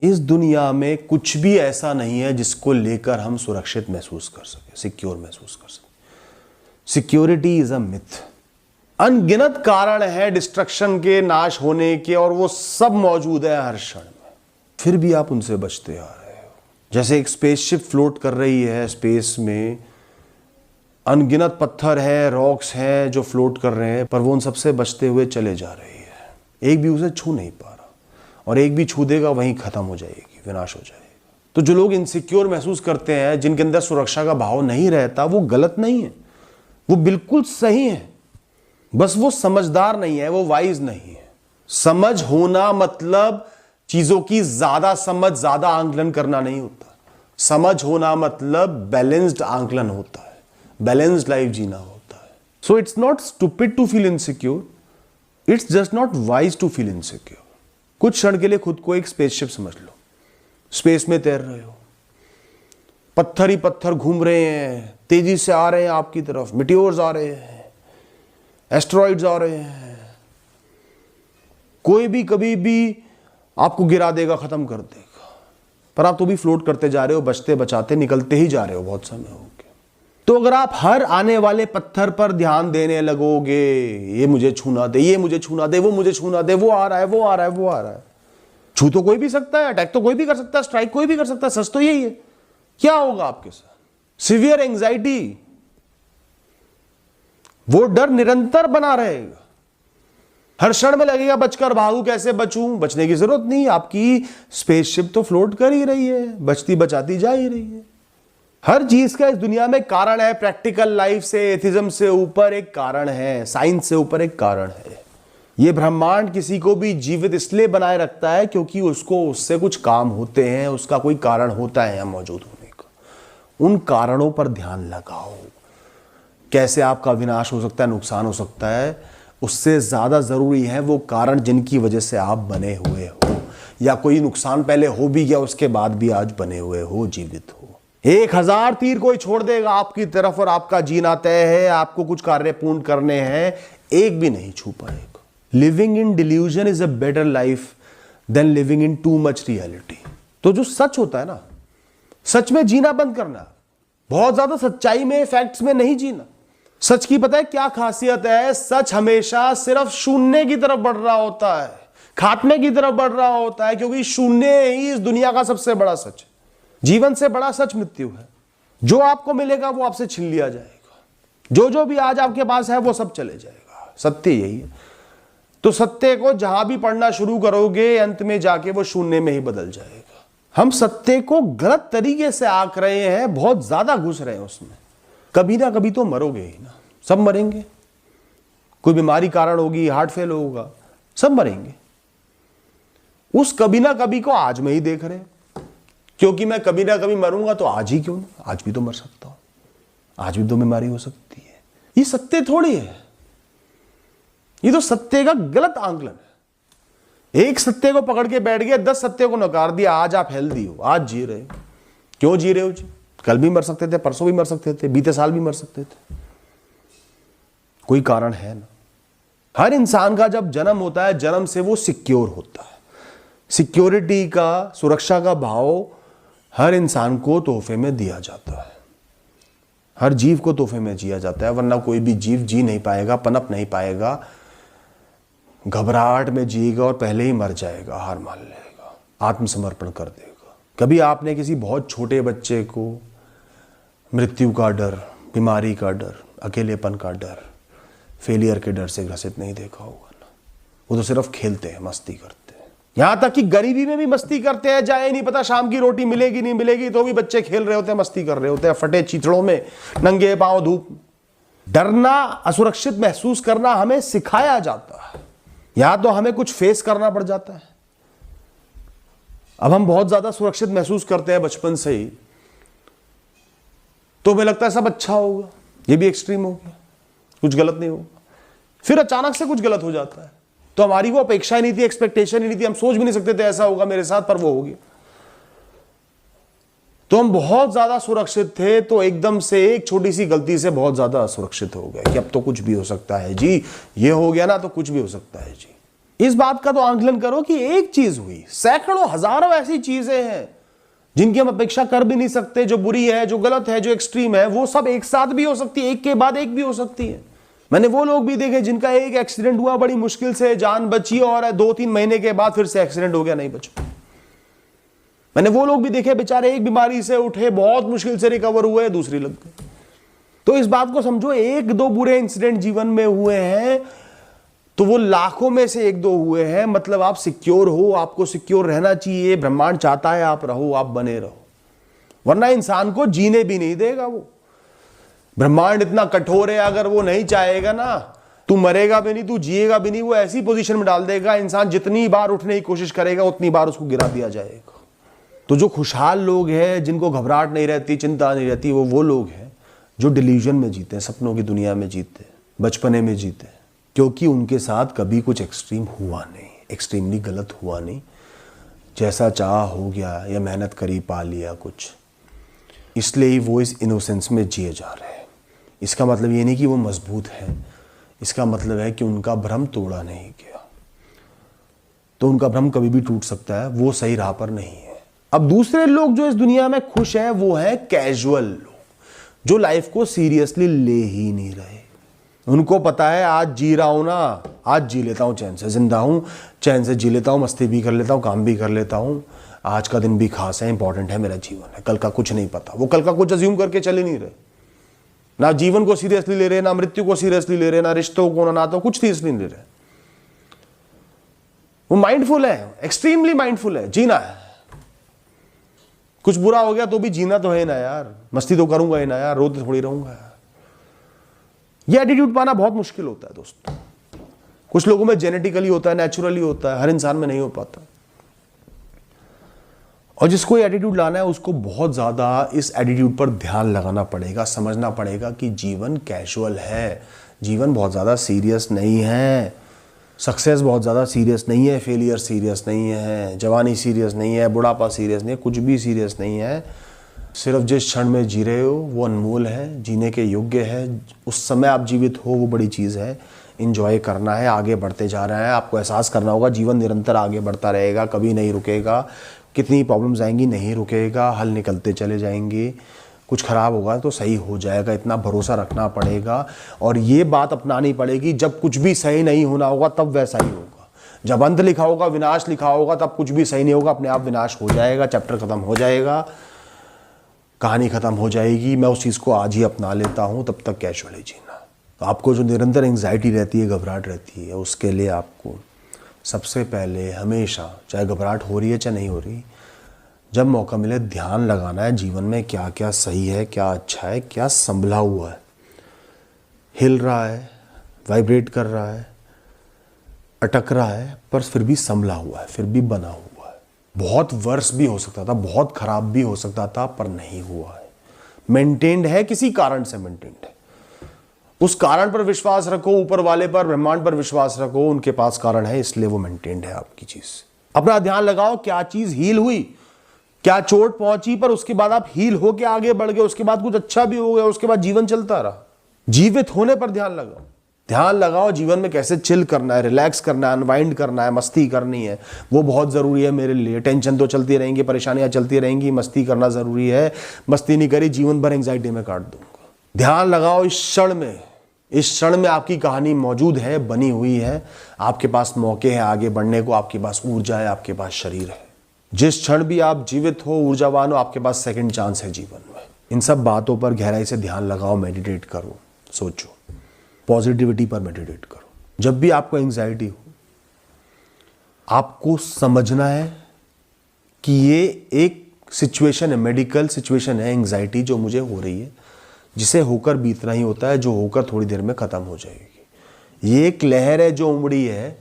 इस दुनिया में कुछ भी ऐसा नहीं है जिसको लेकर हम सुरक्षित महसूस कर सके, सिक्योर महसूस कर सके। Security is a myth. अनगिनत कारण है डिस्ट्रक्शन के, नाश होने के, और वो सब मौजूद है हर क्षण में, फिर भी आप उनसे बचते आ रहे हो। जैसे एक स्पेसशिप फ्लोट कर रही है स्पेस में, अनगिनत पत्थर है, रॉक्स हैं जो फ्लोट कर रहे हैं, पर वो उन सबसे बचते हुए चले जा रही है। एक भी उसे छू नहीं पा रहा, और एक भी छू देगा वहीं खत्म हो जाएगी, विनाश हो जाएगा। तो जो लोग इनसिक्योर महसूस करते हैं, जिनके अंदर सुरक्षा का भाव नहीं रहता, वो गलत नहीं है, वो बिल्कुल सही है। बस वो समझदार नहीं है, वो वाइज नहीं है। समझ होना मतलब चीजों की ज्यादा समझ, ज्यादा आंकलन करना नहीं होता। समझ होना मतलब बैलेंस्ड आंकलन होता है, बैलेंस्ड लाइफ जीना होता है। So it's not stupid to feel insecure, it's just not wise to feel insecure. कुछ क्षण के लिए खुद को एक स्पेसशिप समझ लो, स्पेस में तैर रहे हो, पत्थर ही पत्थर घूम रहे हैं, तेजी से आ रहे हैं आपकी तरफ, मिटियोर्स आ रहे हैं, एस्टेरॉइड्स आ रहे हैं, कोई भी कभी भी आपको गिरा देगा, खत्म कर देगा, पर आप तो भी फ्लोट करते जा रहे हो, बचते बचाते निकलते ही जा रहे हो बहुत समय हो गया। तो अगर आप हर आने वाले पत्थर पर ध्यान देने लगोगे, ये मुझे छूना दे, ये मुझे छूना दे, वो मुझे छूना दे, वो आ रहा है, वो आ रहा है, वो आ रहा है, छू तो कोई भी सकता है, अटैक तो कोई भी कर सकता है, स्ट्राइक कोई भी कर सकता है, सच तो यही है, क्या होगा आपके साथ? सिवियर एंजाइटी, वो डर निरंतर बना रहेगा, हर क्षण में लगेगा बचकर भागू, कैसे बचूं? बचने की जरूरत नहीं, आपकी स्पेसशिप तो फ्लोट कर ही रही है, बचती बचाती जा ही रही है। हर चीज का इस दुनिया में कारण है, प्रैक्टिकल लाइफ से, एथिज्म से ऊपर एक कारण है, साइंस से ऊपर एक कारण है। यह ब्रह्मांड किसी को भी जीवित इसलिए बनाए रखता है क्योंकि उसको उससे कुछ काम होते हैं, उसका कोई कारण होता है यहां मौजूद होने का। उन कारणों पर ध्यान लगाओ। कैसे आपका विनाश हो सकता है, नुकसान हो सकता है, उससे ज्यादा जरूरी है वो कारण जिनकी वजह से आप बने हुए हो, या कोई नुकसान पहले हो भी गया उसके बाद भी आज बने हुए हो, जीवित हो। 1000 तीर कोई छोड़ देगा आपकी तरफ और आपका जीना तय है, आपको कुछ कार्य पूर्ण करने हैं, एक भी नहीं छू पाएगा। Living in delusion is a better life than living in too much reality. तो जो सच होता है ना, सच में जीना बंद करना, बहुत ज्यादा सच्चाई में, फैक्ट्स में नहीं जीना। सच की पता है क्या खासियत है? सच हमेशा सिर्फ शून्य की तरफ बढ़ रहा होता है, खात्मे की तरफ बढ़ रहा होता है, क्योंकि शून्य ही इस दुनिया का सबसे बड़ा सच है। जीवन से बड़ा सच मृत्यु है। जो आपको मिलेगा वो आपसे छीन लिया जाएगा, जो भी आज आपके पास है वो सब चले जाएगा। सत्य यही है। तो सत्य को जहां भी पढ़ना शुरू करोगे, अंत में जाके वो शून्य में ही बदल जाएगा। हम सत्य को गलत तरीके से आंक रहे हैं, बहुत ज्यादा घुस रहे हैं उसमें। कभी ना कभी तो मरोगे ही ना, सब मरेंगे, कोई बीमारी कारण होगी, हार्ट फेल होगा, सब मरेंगे। उस कभी ना कभी को आज में ही देख रहे हैं, क्योंकि मैं कभी ना कभी मरूंगा तो आज ही क्यों ना, आज भी तो मर सकता हूं, आज भी तो बीमारी हो सकती है। ये सत्य थोड़ी है, ये तो सत्य का गलत आंकलन है। एक सत्य को पकड़ के बैठ गए, 10 सत्य को नकार दिया। आज आप हेल्दी हो, आज जी रहे हो, क्यों जी रहे हो जी? कल भी मर सकते थे, परसों भी मर सकते थे, बीते साल भी मर सकते थे, कोई कारण है ना। हर इंसान का जब जन्म होता है, जन्म से वो सिक्योर होता है। सिक्योरिटी का, सुरक्षा का भाव हर इंसान को तोहफे में दिया जाता है, हर जीव को तोहफे में दिया जाता है, वरना कोई भी जीव जी नहीं पाएगा, पनप नहीं पाएगा, घबराहट में जिएगा और पहले ही मर जाएगा, हार मान लेगा, आत्मसमर्पण कर देगा। कभी आपने किसी बहुत छोटे बच्चे को मृत्यु का डर, बीमारी का डर, अकेलेपन का डर, फेलियर के डर से ग्रसित नहीं देखा होगा ना? वो तो सिर्फ खेलते हैं, मस्ती करते हैं, यहां तक कि गरीबी में भी मस्ती करते हैं। जाए नहीं पता शाम की रोटी मिलेगी नहीं मिलेगी, तो भी बच्चे खेल रहे होते हैं, मस्ती कर रहे होते हैं, फटे चीथड़ों में, नंगे पांव धूप। डरना, असुरक्षित महसूस करना हमें सिखाया जाता है, या तो हमें कुछ फेस करना पड़ जाता है। अब हम बहुत ज्यादा सुरक्षित महसूस करते हैं बचपन से ही, तो हमें लगता है सब अच्छा होगा, ये भी एक्सट्रीम हो गया, कुछ गलत नहीं होगा। फिर अचानक से कुछ गलत हो जाता है, तो हमारी वो अपेक्षा ही नहीं थी, एक्सपेक्टेशन ही नहीं थी, हम सोच भी नहीं सकते थे ऐसा होगा मेरे साथ, पर वो हो गया। तो हम बहुत ज्यादा सुरक्षित थे, तो एकदम से एक छोटी सी गलती से बहुत ज्यादा असुरक्षित हो गए कि अब तो कुछ भी हो सकता है जी, ये हो गया ना तो कुछ भी हो सकता है जी। इस बात का तो आंकलन करो कि एक चीज हुई, सैकड़ों हजारों ऐसी चीजें हैं जिनकी हम अपेक्षा कर भी नहीं सकते, जो बुरी है, जो गलत है, जो एक्सट्रीम है, वो सब एक साथ भी हो सकती है, एक के बाद एक भी हो सकती है। मैंने वो लोग भी देखे जिनका एक एक्सीडेंट हुआ, बड़ी मुश्किल से जान बची और 2-3 महीने के बाद फिर से एक्सीडेंट हो गया, नहीं बचा। मैंने वो लोग भी देखे बेचारे एक बीमारी से उठे, बहुत मुश्किल से रिकवर हुए, दूसरी लग गई। तो इस बात को समझो, 1-2 बुरे इंसिडेंट जीवन में हुए हैं तो वो लाखों में से 1-2 हुए हैं, मतलब आप सिक्योर हो, आपको सिक्योर रहना चाहिए, ब्रह्मांड चाहता है आप रहो, आप बने रहो, वरना इंसान को जीने भी नहीं देगा वो। ब्रह्मांड इतना कठोर है, अगर वो नहीं चाहेगा ना, तू मरेगा भी नहीं, तू जिएगा भी नहीं, वो ऐसी पोजीशन में डाल देगा, इंसान जितनी बार उठने की कोशिश करेगा उतनी बार उसको गिरा दिया जाएगा। तो जो खुशहाल लोग हैं, जिनको घबराहट नहीं रहती, चिंता नहीं रहती, वो लोग हैं जो डिल्यूजन में जीते हैं, सपनों की दुनिया में जीते हैं, बचपने में जीते हैं, क्योंकि उनके साथ कभी कुछ एक्सट्रीम हुआ नहीं, एक्सट्रीमली गलत हुआ नहीं, जैसा चाह हो गया या मेहनत करी पा लिया कुछ, इसलिए ही वो इस इनोसेंस में जिए जा रहे हैं। इसका मतलब ये नहीं कि वो मजबूत है, इसका मतलब है कि उनका भ्रम तोड़ा नहीं गया। तो उनका भ्रम कभी भी टूट सकता है, वो सही राह पर नहीं है। अब दूसरे लोग जो इस दुनिया में खुश हैं, वो है कैजुअल लोग, जो लाइफ को सीरियसली ले ही नहीं रहे। उनको पता है आज जी रहा हूं ना, आज जी लेता हूं, चैन से जिंदा हूं, चैन से जी लेता हूं, मस्ती भी कर लेता हूं, काम भी कर लेता हूं, आज का दिन भी खास है, इंपॉर्टेंट है, मेरा जीवन है, कल का कुछ नहीं पता। वो कल का कुछ अज्यूम करके चल ही नहीं रहे, ना जीवन को सीरियसली ले रहे, ना मृत्यु को सीरियसली ले रहे, ना रिश्तों को, ना नातों, कुछ सीरियसली नहीं ले रहे। वो माइंडफुल है, एक्सट्रीमली माइंडफुल है, जीना है। कुछ बुरा हो गया तो भी जीना तो है ना यार, मस्ती तो करूंगा ही ना यार, रोते थोड़ी रहूंगा यार। ये एटीट्यूड पाना बहुत मुश्किल होता है दोस्तों। कुछ लोगों में जेनेटिकली होता है, नेचुरली होता है, हर इंसान में नहीं हो पाता। और जिसको ये एटीट्यूड लाना है उसको बहुत ज्यादा इस एटीट्यूड पर ध्यान लगाना पड़ेगा, समझना पड़ेगा कि जीवन कैजुअल है, जीवन बहुत ज्यादा सीरियस नहीं है, सक्सेस बहुत ज़्यादा सीरियस नहीं है, फेलियर सीरियस नहीं है, जवानी सीरियस नहीं है, बुढ़ापा सीरियस नहीं है, कुछ भी सीरियस नहीं है। सिर्फ जिस क्षण में जी रहे हो वो अनमोल है, जीने के योग्य है, उस समय आप जीवित हो वो बड़ी चीज़ है। इंजॉय करना है, आगे बढ़ते जा रहा है, आपको एहसास करना होगा जीवन निरंतर आगे बढ़ता रहेगा, कभी नहीं रुकेगा, कितनी प्रॉब्लम्स आएंगी नहीं रुकेगा, हल निकलते चले जाएंगे, कुछ खराब होगा तो सही हो जाएगा, इतना भरोसा रखना पड़ेगा। और ये बात अपनानी पड़ेगी, जब कुछ भी सही नहीं होना होगा तब वैसा ही होगा, जब अंत लिखा होगा, विनाश लिखा होगा, तब कुछ भी सही नहीं होगा, अपने आप विनाश हो जाएगा, चैप्टर खत्म हो जाएगा, कहानी खत्म हो जाएगी। मैं उस चीज़ को आज ही अपना लेता हूँ, तब तक कैजुअली जीना। तो आपको जो निरंतर एंग्जाइटी रहती है, घबराहट रहती है, उसके लिए आपको सबसे पहले हमेशा, चाहे घबराहट हो रही है चाहे नहीं हो रही, जब मौका मिले ध्यान लगाना है जीवन में क्या क्या सही है, क्या अच्छा है, क्या संभला हुआ है, हिल रहा है, वाइब्रेट कर रहा है, अटक रहा है, पर फिर भी संभला हुआ है, फिर भी बना हुआ है। बहुत वर्ष भी हो सकता था, बहुत खराब भी हो सकता था, पर नहीं हुआ है, मेंटेन्ड है, किसी कारण से मेंटेन्ड है। उस कारण पर विश्वास रखो, ऊपर वाले पर, ब्रह्मांड पर विश्वास रखो, उनके पास कारण है, इसलिए वो मेंटेन्ड है आपकी चीज। अपना ध्यान लगाओ, क्या चीज हील हुई, क्या चोट पहुंची, पर उसके बाद आप हील होके आगे बढ़ गए, उसके बाद कुछ अच्छा भी हो गया, उसके बाद जीवन चलता रहा। जीवित होने पर ध्यान लगाओ, ध्यान लगाओ जीवन में कैसे चिल करना है, रिलैक्स करना है, अनवाइंड करना है, मस्ती करनी है, वो बहुत जरूरी है मेरे लिए। टेंशन तो चलती रहेंगी, परेशानियां चलती रहेंगी, मस्ती करना जरूरी है। मस्ती नहीं करी जीवन भर एंग्जाइटी में काट दूंगा। ध्यान लगाओ इस क्षण में, इस क्षण में आपकी कहानी मौजूद है, बनी हुई है, आपके पास मौके हैं आगे बढ़ने को, आपके पास ऊर्जा है, आपके पास शरीर है। जिस क्षण भी आप जीवित हो, ऊर्जावान हो, आपके पास सेकंड चांस है जीवन में। इन सब बातों पर गहराई से ध्यान लगाओ, मेडिटेट करो, सोचो, पॉजिटिविटी पर मेडिटेट करो। जब भी आपको एंग्जाइटी हो, आपको समझना है कि ये एक सिचुएशन है, मेडिकल सिचुएशन है, एंग्जाइटी जो मुझे हो रही है, जिसे होकर बीतना ही होता है, जो होकर थोड़ी देर में खत्म हो जाएगी। ये एक लहर है जो उमड़ी है,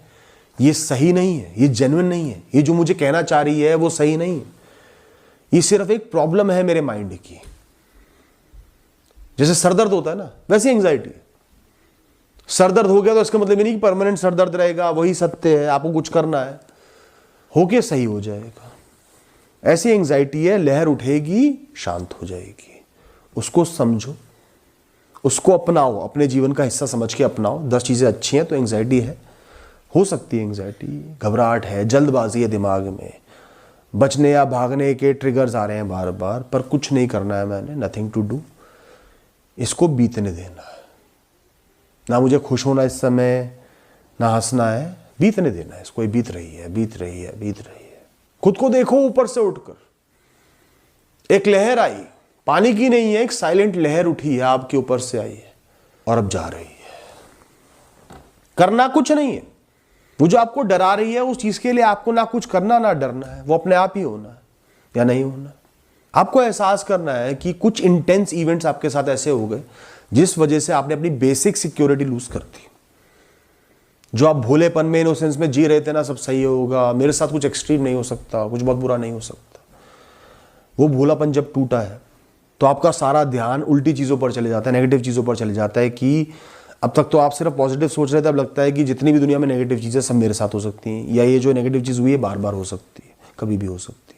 ये सही नहीं है, ये जेन्युइन नहीं है, ये जो मुझे कहना चाह रही है वो सही नहीं है, ये सिर्फ एक प्रॉब्लम है मेरे माइंड की। जैसे सरदर्द होता है ना, वैसे एंग्जाइटी। सरदर्द हो गया तो इसका मतलब ये नहीं कि परमानेंट सरदर्द रहेगा, वही सत्य है, आपको कुछ करना है, होके सही हो जाएगा। ऐसी एंग्जाइटी है, लहर उठेगी, शांत हो जाएगी। उसको समझो, उसको अपनाओ, अपने जीवन का हिस्सा समझ के अपनाओ। 10 चीजें अच्छी हैं तो एंग्जाइटी है, हो सकती है एंग्जाइटी, घबराहट है, जल्दबाजी है दिमाग में, बचने या भागने के ट्रिगर्स आ रहे हैं बार बार, पर कुछ नहीं करना है मैंने, नथिंग टू डू, इसको बीतने देना है। ना मुझे खुश होना इस समय, ना हंसना है, बीतने देना है इसको। बीत रही है, बीत रही है, बीत रही है। खुद को देखो ऊपर से उठकर, एक लहर आई, पानी की नहीं है, एक साइलेंट लहर उठी है, आपके ऊपर से आई है और अब जा रही है। करना कुछ नहीं है, वो जो आपको डरा रही है उस चीज के लिए आपको ना कुछ करना ना डरना है, वो अपने आप ही होना है या नहीं होना। आपको एहसास करना है कि कुछ इंटेंस इवेंट्स आपके साथ ऐसे हो गए जिस वजह से आपने अपनी बेसिक सिक्योरिटी लूज कर दी। जो आप भोलेपन में, इनोसेंस में जी रहे थे ना, सब सही होगा, मेरे साथ कुछ एक्सट्रीम नहीं हो सकता, कुछ बहुत बुरा नहीं हो सकता, वो भोलापन जब टूटा है तो आपका सारा ध्यान उल्टी चीज़ों पर चले जाता है, नेगेटिव चीज़ों पर चले जाता है कि अब तक तो आप सिर्फ पॉजिटिव सोच रहे थे, अब लगता है कि जितनी भी दुनिया में नेगेटिव चीज़ें सब मेरे साथ हो सकती हैं, या ये जो नेगेटिव चीज़ हुई है बार बार हो सकती है, कभी भी हो सकती है।